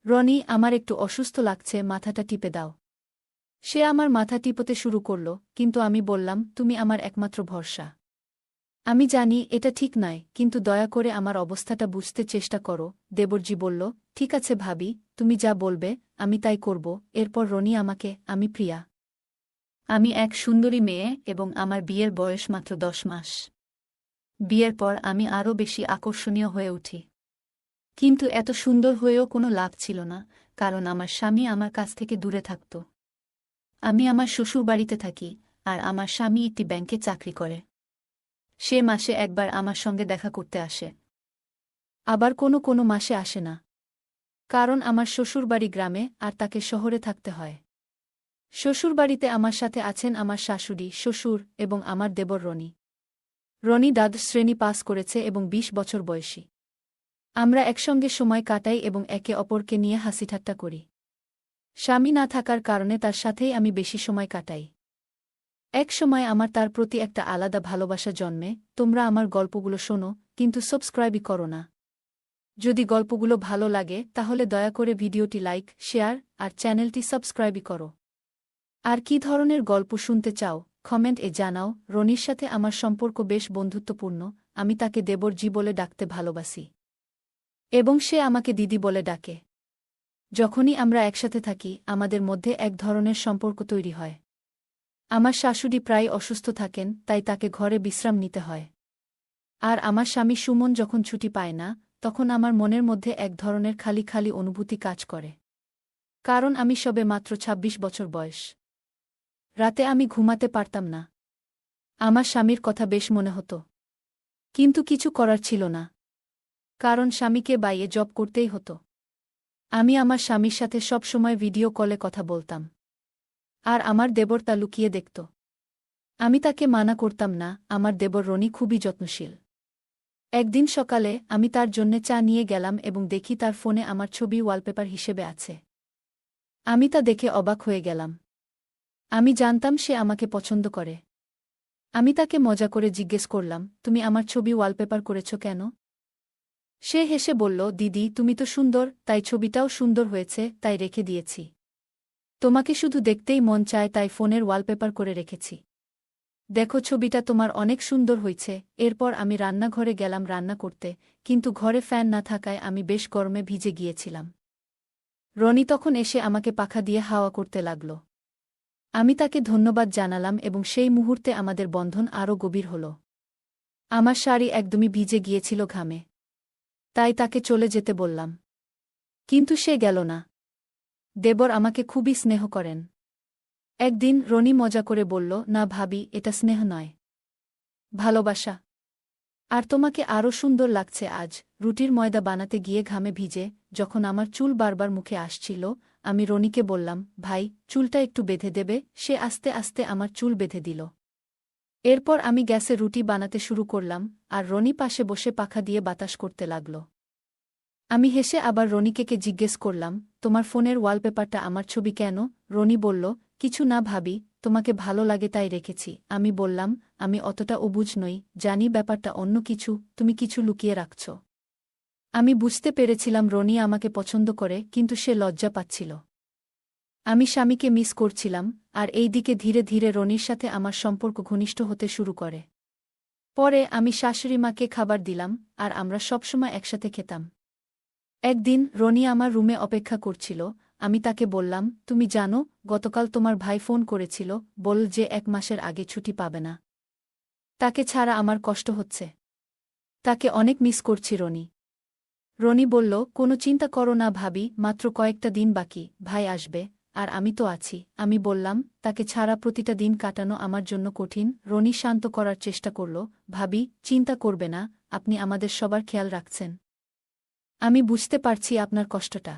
রনি, আমার একটু অসুস্থ লাগছে, মাথাটা টিপে দাও। সে আমার মাথা টিপতে শুরু করল, কিন্তু আমি বললাম, তুমি আমার একমাত্র ভরসা। আমি জানি এটা ঠিক নয়, কিন্তু দয়া করে আমার অবস্থাটা বুঝতে চেষ্টা করো। দেবরজি বলল, ঠিক আছে ভাবি, তুমি যা বলবে আমি তাই করব। এরপর রনি আমাকে, আমি প্রিয়া। আমি এক সুন্দরী মেয়ে এবং আমার বিয়ের বয়স মাত্র 10 মাস। বিয়ের পর আমি আরও বেশি আকর্ষণীয় হয়ে উঠি। কিন্তু এত সুন্দর হয়েও কোনো লাভ ছিল না, কারণ আমার স্বামী আমার কাছ থেকে দূরে থাকত। আমি আমার শ্বশুরবাড়িতে থাকি, আর আমার স্বামী একটি ব্যাংকে চাকরি করে। সে মাসে একবার আমার সঙ্গে দেখা করতে আসে। আবার কোনো মাসে আসে না। কারণ আমার শ্বশুরবাড়ি গ্রামে আর তাকে শহরে থাকতে হয়। শ্বশুরবাড়িতে আমার সাথে আছেন আমার শাশুড়ি, শ্বশুর এবং আমার দেবর রনি। রনি দ্বাদশ শ্রেণী পাস করেছে এবং 20 বছর বয়সী। আমরা একসঙ্গে সময় কাটাই এবং একে অপরকে নিয়ে হাসিঠাট্টা করি। স্বামী না থাকার কারণে তার সাথেই আমি বেশি সময় কাটাই। এক সময় আমার তার প্রতি একটা আলাদা ভালোবাসা জন্মে। তোমরা আমার গল্পগুলো শোনো, কিন্তু সাবস্ক্রাইবই করো না। যদি গল্পগুলো ভালো লাগে তাহলে দয়া করে ভিডিওটি লাইক, শেয়ার আর চ্যানেলটি সাবস্ক্রাইবই করো। আর কী ধরনের গল্প শুনতে চাও কমেন্ট জানাও। রনির সাথে আমার সম্পর্ক বেশ বন্ধুত্বপূর্ণ। আমি তাকে দেবরজি বলে ডাকতে ভালোবাসি এবং সে আমাকে দিদি বলে ডাকে। যখনই আমরা একসাথে থাকি আমাদের মধ্যে এক ধরনের সম্পর্ক তৈরি হয়। আমার শাশুড়ি প্রায় অসুস্থ থাকেন, তাই তাকে ঘরে বিশ্রাম নিতে হয়। আর আমার স্বামী সুমন যখন ছুটি পায় না, তখন আমার মনের মধ্যে এক ধরনের খালি খালি অনুভূতি কাজ করে। কারণ আমি সবে মাত্র 26 বছর বয়স। রাতে আমি ঘুমাতে পারতাম না। আমার স্বামীর কথা বেশ মনে হতো, কিন্তু কিছু করার ছিল না। কারণ স্বামীকে বাইরে জব করতেই হতো। আমি আমার স্বামীর সাথে সব সময় ভিডিও কলে কথা বলতাম। আর আমার দেবর তা লুকিয়ে দেখত। আমি তাকে মানা করতাম না। আমার দেবর রনি খুবই যত্নশীল। একদিন সকালে আমি তার জন্যে চা নিয়ে গেলাম এবং দেখি তার ফোনে আমার ছবি ওয়ালপেপার হিসেবে আছে। আমি তা দেখে অবাক হয়ে গেলাম। আমি জানতাম সে আমাকে পছন্দ করে। আমি তাকে মজা করে জিজ্ঞেস করলাম, তুমি আমার ছবি ওয়ালপেপার করেছ কেন? সে হেসে বলল, দিদি তুমি তো সুন্দর, তাই ছবিটাও সুন্দর হয়েছে, তাই রেখে দিয়েছি। তোমাকে শুধু দেখতেই মন চায়, তাই ফোনের ওয়ালপেপার করে রেখেছি। দেখো ছবিটা তোমার অনেক সুন্দর হয়েছে। এরপর আমি রান্নাঘরে গেলাম রান্না করতে, কিন্তু ঘরে ফ্যান না থাকায় আমি বেশ গরমে ভিজে গিয়েছিলাম। রনি তখন এসে আমাকে পাখা দিয়ে হাওয়া করতে লাগল। আমি তাকে ধন্যবাদ জানালাম এবং সেই মুহূর্তে আমাদের বন্ধন আরও গভীর হল। আমার শাড়ি একদমই ভিজে গিয়েছিল ঘামে। তাই তাকে চলে যেতে বললাম। কিন্তু সে গেল না। দেবর আমাকে খুবই স্নেহ করেন। একদিন রনি মজা করে বলল, না ভাবি, এটা স্নেহ নয়, ভালোবাসা। আর তোমাকে আরও সুন্দর লাগছে আজ। রুটির ময়দা বানাতে গিয়ে ঘামে ভিজে যখন আমার চুল বারবার মুখে আসছিল, আমি রনিকে বললাম, ভাই, চুলটা একটু বেঁধে দেবে? সে আস্তে আস্তে আমার চুল বেঁধে দিল। এরপর আমি গ্যাসে রুটি বানাতে শুরু করলাম, আর রনি পাশে বসে পাখা দিয়ে বাতাস করতে লাগল। আমি হেসে আবার রনিকে জিজ্ঞেস করলাম, তোমার ফোনের ওয়ালপেপারটা আমার ছবি কেন? রনি বলল, কিছু না ভাবি, তোমাকে ভালো লাগে তাই রেখেছি। আমি বললাম, আমি অতটা অবুঝ নই, জানি ব্যাপারটা অন্য কিছু, তুমি কিছু লুকিয়ে রাখছ। আমি বুঝতে পেরেছিলাম রনি আমাকে পছন্দ করে, কিন্তু সে লজ্জা পাচ্ছিল। আমি স্বামীকে মিস করছিলাম, আর এই দিকে ধীরে ধীরে রনির সাথে আমার সম্পর্ক ঘনিষ্ঠ হতে শুরু করে। পরে আমি শাশুড়িমাকে খাবার দিলাম, আর আমরা সবসময় একসাথে খেতাম। একদিন রনি আমার রুমে অপেক্ষা করছিল। আমি তাকে বললাম, তুমি জানো, গতকাল তোমার ভাই ফোন করেছিল, বলল যে 1 মাসের আগে ছুটি পাবে না। তাকে ছাড়া আমার কষ্ট হচ্ছে। তাকে অনেক মিস করছি রনি। রনি বলল, কোনো চিন্তা করো না ভাবি, মাত্র কয়েকটা দিন বাকি, ভাই আসবে, আর আমি তো আছি। আমি বললাম, তাকে ছাড়া প্রতিটা দিন কাটানো আমার জন্য কঠিন। রনি শান্ত করার চেষ্টা করল, ভাবি, চিন্তা করবে না, আপনি আমাদের সবার খেয়াল রাখছেন। আমি বুঝতে পারছি আপনার কষ্টটা।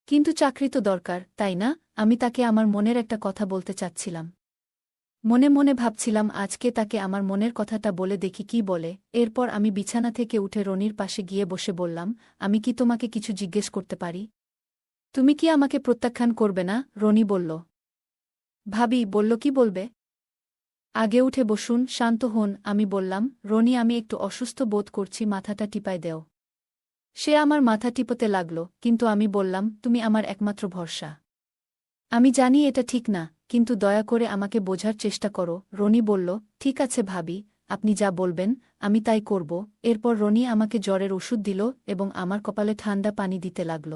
কিন্তু চাকরি তো দরকার, তাই না? আমি তাকে আমার মনের একটা কথা বলতে চাচ্ছিলাম। মনে মনে ভাবছিলাম আজকে তাকে আমার মনের কথাটা বলে দেখি কি বলে। এরপর আমি বিছানা থেকে উঠে রনির পাশে গিয়ে বসে বললাম, আমি কি তোমাকে কিছু জিজ্ঞেস করতে পারি? তুমি কি আমাকে প্রত্যাখ্যান করবে না? রনি বলল। ভাবি বলল, কি বলবে? আগে উঠে বসুন, শান্ত হন। আমি বললাম, রনি, আমি একটু অসুস্থ বোধ করছি, মাথাটা টিপায় দেও। সে আমার মাথা টিপতে লাগল, কিন্তু আমি বললাম, তুমি আমার একমাত্র ভরসা। আমি জানি এটা ঠিক না, কিন্তু দয়া করে আমাকে বোঝার চেষ্টা করো। রনি বলল, ঠিক আছে ভাবি, আপনি যা বলবেন আমি তাই করব। এরপর রনি আমাকে জ্বরের ওষুধ দিল এবং আমার কপালে ঠান্ডা পানি দিতে লাগল।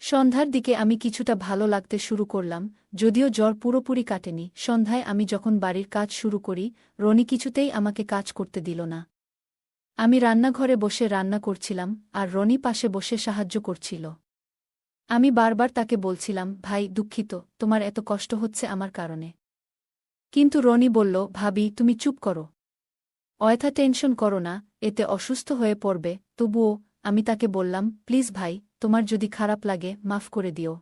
সন্ধ্যার দিকে আমি কিছুটা ভালো লাগতে শুরু করলাম, যদিও জ্বর পুরোপুরি কাটেনি। সন্ধ্যায় আমি যখন বাড়ির কাজ শুরু করি, রনি কিছুতেই আমাকে কাজ করতে দিল না। আমি রান্নাঘরে বসে রান্না করছিলাম, আর রনি পাশে বসে সাহায্য করছিল। আমি বারবার তাকে বলছিলাম, ভাই দুঃখিত, তোমার এত কষ্ট হচ্ছে আমার কারণে। কিন্তু রনি বলল, ভাবি তুমি চুপ করো। অযথা টেনশন করো না, এতে অসুস্থ হয়ে পড়বে। তবুও আমি তাকে বললাম, প্লিজ ভাই, তোমার যদি খারাপ লাগে মাফ করে দিও।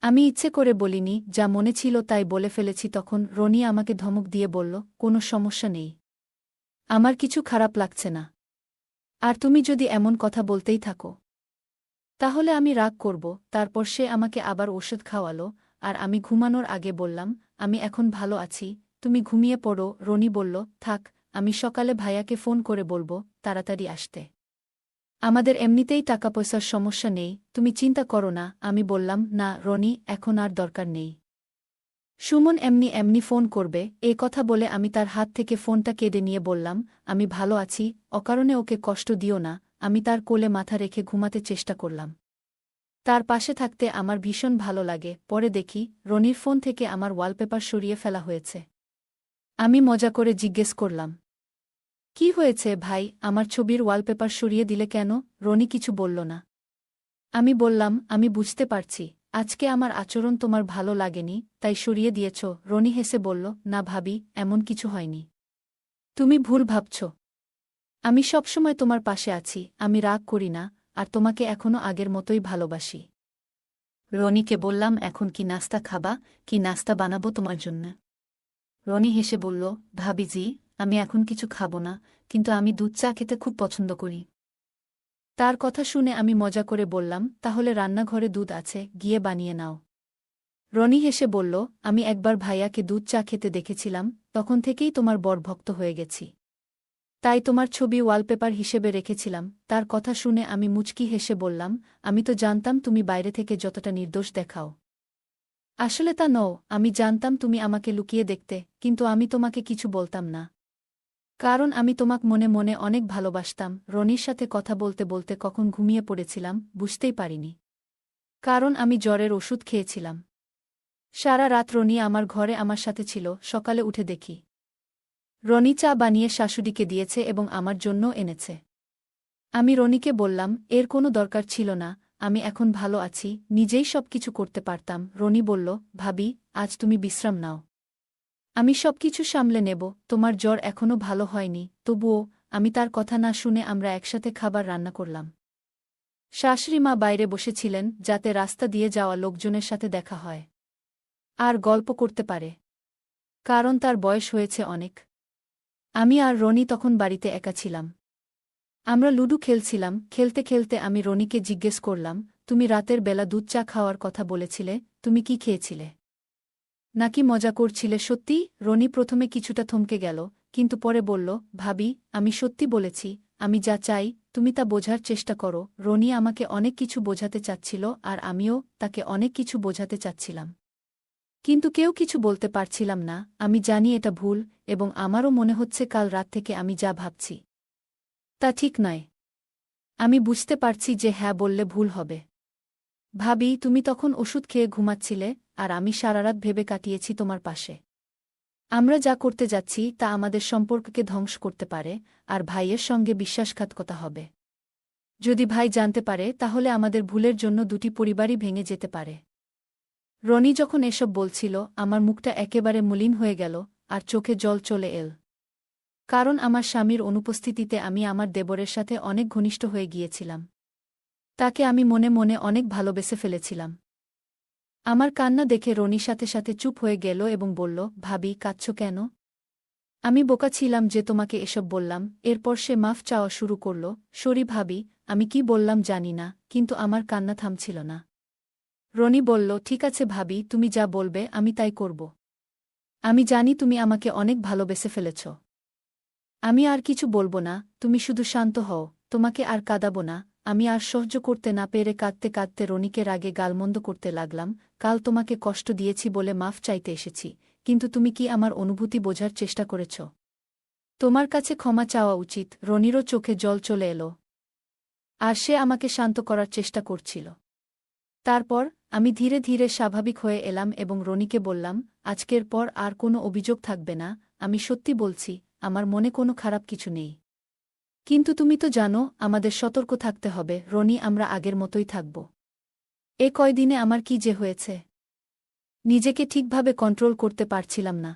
আমি ইচ্ছে করে বলিনি, যা মনে ছিল তাই বলে ফেলেছি। তখন রনি আমাকে ধমক দিয়ে বলল, কোনো সমস্যা নেই, আমার কিছু খারাপ লাগছে না। আর তুমি যদি এমন কথা বলতেই থাকো তাহলে আমি রাগ করব। তারপর সে আমাকে আবার ওষুধ খাওয়ালো, আর আমি ঘুমানোর আগে বললাম, আমি এখন ভালো আছি, তুমি ঘুমিয়ে পড়ো। রনি বলল, থাক, আমি সকালে ভাইয়াকে ফোন করে বলবো তাড়াতাড়ি আসতে। আমাদের এমনিতেই টাকা পয়সার সমস্যা নেই, তুমি চিন্তা করো না। আমি বললাম, না রনি, এখন আর দরকার নেই। সুমন এমনি এমনি ফোন করবে। এই কথা বলে আমি তার হাত থেকে ফোনটা কেড়ে নিয়ে বললাম, আমি ভালো আছি, অকারণে ওকে কষ্ট দিও না। আমি তার কোলে মাথা রেখে ঘুমাতে চেষ্টা করলাম। তার পাশে থাকতে আমার ভীষণ ভালো লাগে। পরে দেখি রনির ফোন থেকে আমার ওয়ালপেপার সরিয়ে ফেলা হয়েছে। আমি মজা করে জিজ্ঞেস করলাম, কি হয়েছে ভাই, আমার ছবির ওয়ালপেপার সরিয়ে দিলে কেন? রনি কিছু বলল না। আমি বললাম, আমি বুঝতে পারছি, আজকে আমার আচরণ তোমার ভালো লাগেনি, তাই সরিয়ে দিয়েছ। রনি হেসে বলল, না ভাবি, এমন কিছু হয়নি, তুমি ভুল ভাবছ। আমি সবসময় তোমার পাশে আছি, আমি রাগ করি না, আর তোমাকে এখনও আগের মতোই ভালোবাসি। রনিকে বললাম, এখন কি নাস্তা খাবা? কি নাস্তা বানাবো তোমার জন্য? রনি হেসে বলল, ভাবিজি, আমি এখন কিছু খাবো না, কিন্তু আমি দুধ চা খেতে খুব পছন্দ করি। তার কথা শুনে আমি মজা করে বললাম, তাহলে রান্নাঘরে দুধ আছে, গিয়ে বানিয়ে নাও। রনি হেসে বলল, আমি একবার ভাইয়াকে দুধ চা খেতে দেখেছিলাম, তখন থেকেই তোমার বড় ভক্ত হয়ে গেছি। তাই তোমার ছবি ওয়ালপেপার হিসেবে রেখেছিলাম। তার কথা শুনে আমি মুচকি হেসে বললাম, আমি তো জানতাম তুমি বাইরে থেকে যতটা নির্দোষ দেখাও, আসলে তা নও। আমি জানতাম তুমি আমাকে লুকিয়ে দেখতে, কিন্তু আমি তোমাকে কিছু বলতাম না, কারণ আমি তোমাক মনে মনে অনেক ভালোবাসতাম। রনির সাথে কথা বলতে বলতে কখন ঘুমিয়ে পড়েছিলাম বুঝতেই পারিনি, কারণ আমি জ্বরের ওষুধ খেয়েছিলাম। সারা রাত রনি আমার ঘরে আমার সাথে ছিল। সকালে উঠে দেখি রনি চা বানিয়ে শাশুড়িকে দিয়েছে এবং আমার জন্যও এনেছে। আমি রনিকে বললাম, এর কোনো দরকার ছিল না, আমি এখন ভালো আছি, নিজেই সবকিছু করতে পারতাম। রনি বলল, ভাবি, আজ তুমি বিশ্রাম নাও, আমি সবকিছু সামলে নেব। তোমার জ্বর এখনও ভালো হয়নি। তবুও আমি তার কথা না শুনে আমরা একসাথে খাবার রান্না করলাম। শাশুড়িমা বাইরে বসেছিলেন, যাতে রাস্তা দিয়ে যাওয়া লোকজনের সাথে দেখা হয় আর গল্প করতে পারে, কারণ তার বয়স হয়েছে অনেক। আমি আর রনি তখন বাড়িতে একা ছিলাম। আমরা লুডু খেলছিলাম। খেলতে খেলতে আমি রনিকে জিজ্ঞেস করলাম, তুমি রাতের বেলা দুধ চা খাওয়ার কথা বলেছিলে, তুমি কি খেয়েছিলে? নাকি মজা করছিলে? সত্যি? রনি প্রথমে কিছুটা থমকে গেল, কিন্তু পরে বলল, ভাবি, আমি সত্যি বলেছি, আমি যা চাই তুমি তা বোঝার চেষ্টা করো। রনি আমাকে অনেক কিছু বোঝাতে চাচ্ছিল, আর আমিও তাকে অনেক কিছু বোঝাতে চাচ্ছিলাম, কিন্তু কেউ কিছু বলতে পারছিলাম না। আমি জানি এটা ভুল, এবং আমারও মনে হচ্ছে কাল রাত থেকে আমি যা ভাবছি তা ঠিক নয়। আমি বুঝতে পারছি যে হ্যাঁ বললে ভুল হবে। ভাবি, তুমি তখন ওষুধ খেয়ে ঘুমাচ্ছিলে, আর আমি সারারাত ভেবে কাটিয়েছি তোমার পাশে। আমরা যা করতে যাচ্ছি তা আমাদের সম্পর্ককে ধ্বংস করতে পারে, আর ভাইয়ের সঙ্গে বিশ্বাসঘাতকতা হবে। যদি ভাই জানতে পারে তাহলে আমাদের ভুলের জন্য দুটি পরিবারই ভেঙে যেতে পারে। রনি যখন এসব বলছিল আমার মুখটা একেবারে মলিন হয়ে গেল, আর চোখে জল চলে এল, কারণ আমার স্বামীর অনুপস্থিতিতে আমি আমার দেবরের সাথে অনেক ঘনিষ্ঠ হয়ে গিয়েছিলাম। তাকে আমি মনে মনে অনেক ভালোবেসে ফেলেছিলাম। আমার কান্না দেখে রনি সাথে সাথে চুপ হয়ে গেল এবং বলল, ভাবি, কাঁদছ কেন? আমি বোকা ছিলাম যে তোমাকে এসব বললাম। এরপর সে মাফ চাওয়া শুরু করল। সরি ভাবি, আমি কি বললাম জানি না, কিন্তু আমার কান্না থামছিল না। রনি বলল, ঠিক আছে ভাবি, তুমি যা বলবে আমি তাই করব। আমি জানি তুমি আমাকে অনেক ভালোবেসে ফেলেছ। আমি আর কিছু বলবো না, তুমি শুধু শান্ত হও। তোমাকে আর কাঁদাবো না। আমি আর সহ্য করতে না পেরে কাঁদতে কাঁদতে রনিকে রাগে গালমন্দ করতে লাগলাম। কাল তোমাকে কষ্ট দিয়েছি বলে মাফ চাইতে এসেছি, কিন্তু তুমি কি আমার অনুভূতি বোঝার চেষ্টা করেছ? তোমার কাছে ক্ষমা চাওয়া উচিত। রনিরও চোখে জল চলে এলো, আর সে আমাকে শান্ত করার চেষ্টা করছিল। তারপর আমি ধীরে ধীরে স্বাভাবিক হয়ে এলাম এবং রনিকে বললাম, আজকের পর আর কোনো অভিযোগ থাকবে না। আমি সত্যি বলছি, আমার মনে কোনো খারাপ কিছু নেই। কিন্তু তুমি তো জানো, আমাদের সতর্ক থাকতে হবে। রনি, আমরা আগের মতোই থাকব। এ কয়দিনে আমার কি যে হয়েছে, নিজেকে ঠিকভাবে কন্ট্রোল করতে পারছিলাম না।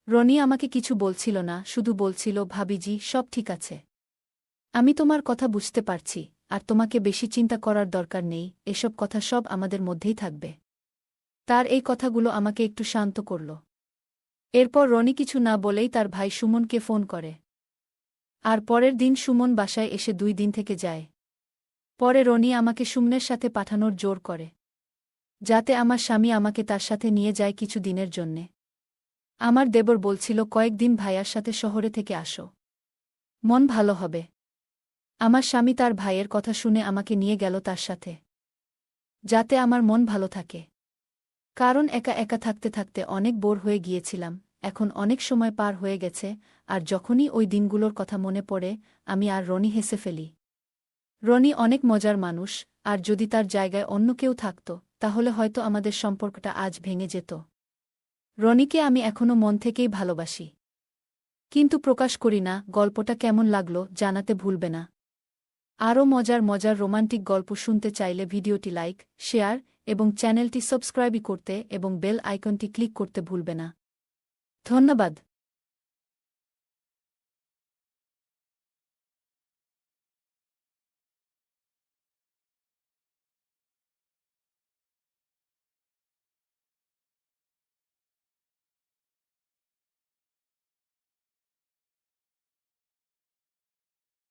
রনি আমাকে কিছু বলছিল না, শুধু বলছিল, ভাবিজি, সব ঠিক আছে। আমি তোমার কথা বুঝতে পারছি, আর তোমাকে বেশি চিন্তা করার দরকার নেই। এসব কথা সব আমাদের মধ্যেই থাকবে। তার এই কথাগুলো আমাকে একটু শান্ত করল। এরপর রনি কিছু না বলেই তার ভাই সুমনকে ফোন করে। আর পরের দিন সুমন বাসায় এসে 2 দিন থেকে যায়। পরে রনি আমাকে সুমনের সাথে পাঠানোর জোর করে, যাতে আমার স্বামী আমাকে তার সাথে নিয়ে যায় কিছু দিনের জন্যে। আমার দেবর বলছিল, কয়েকদিন ভাইয়ার সাথে শহরে থেকে আসো, মন ভালো হবে। আমার স্বামী তার ভাইয়ের কথা শুনে আমাকে নিয়ে গেল তার সাথে, যাতে আমার মন ভালো থাকে। কারণ একা একা থাকতে থাকতে অনেক বোর হয়ে গিয়েছিলাম। এখন অনেক সময় পার হয়ে গেছে, আর যখনই ওই দিনগুলোর কথা মনে পড়ে, আমি আর রনি হেসে ফেলি। রনি অনেক মজার মানুষ, আর যদি তার জায়গায় অন্য কেউ থাকত, তাহলে হয়তো আমাদের সম্পর্কটা আজ ভেঙে যেত। রনিকে আমি এখনও মন থেকেই ভালোবাসি, কিন্তু প্রকাশ করি না। গল্পটা কেমন লাগলো জানাতে ভুলবে না। আরও মজার মজার রোমান্টিক গল্প শুনতে চাইলে ভিডিওটি লাইক, শেয়ার এবং চ্যানেলটি সাবস্ক্রাইব করতে এবং বেল আইকনটি ক্লিক করতে ভুলবে না। ধন্যবাদ।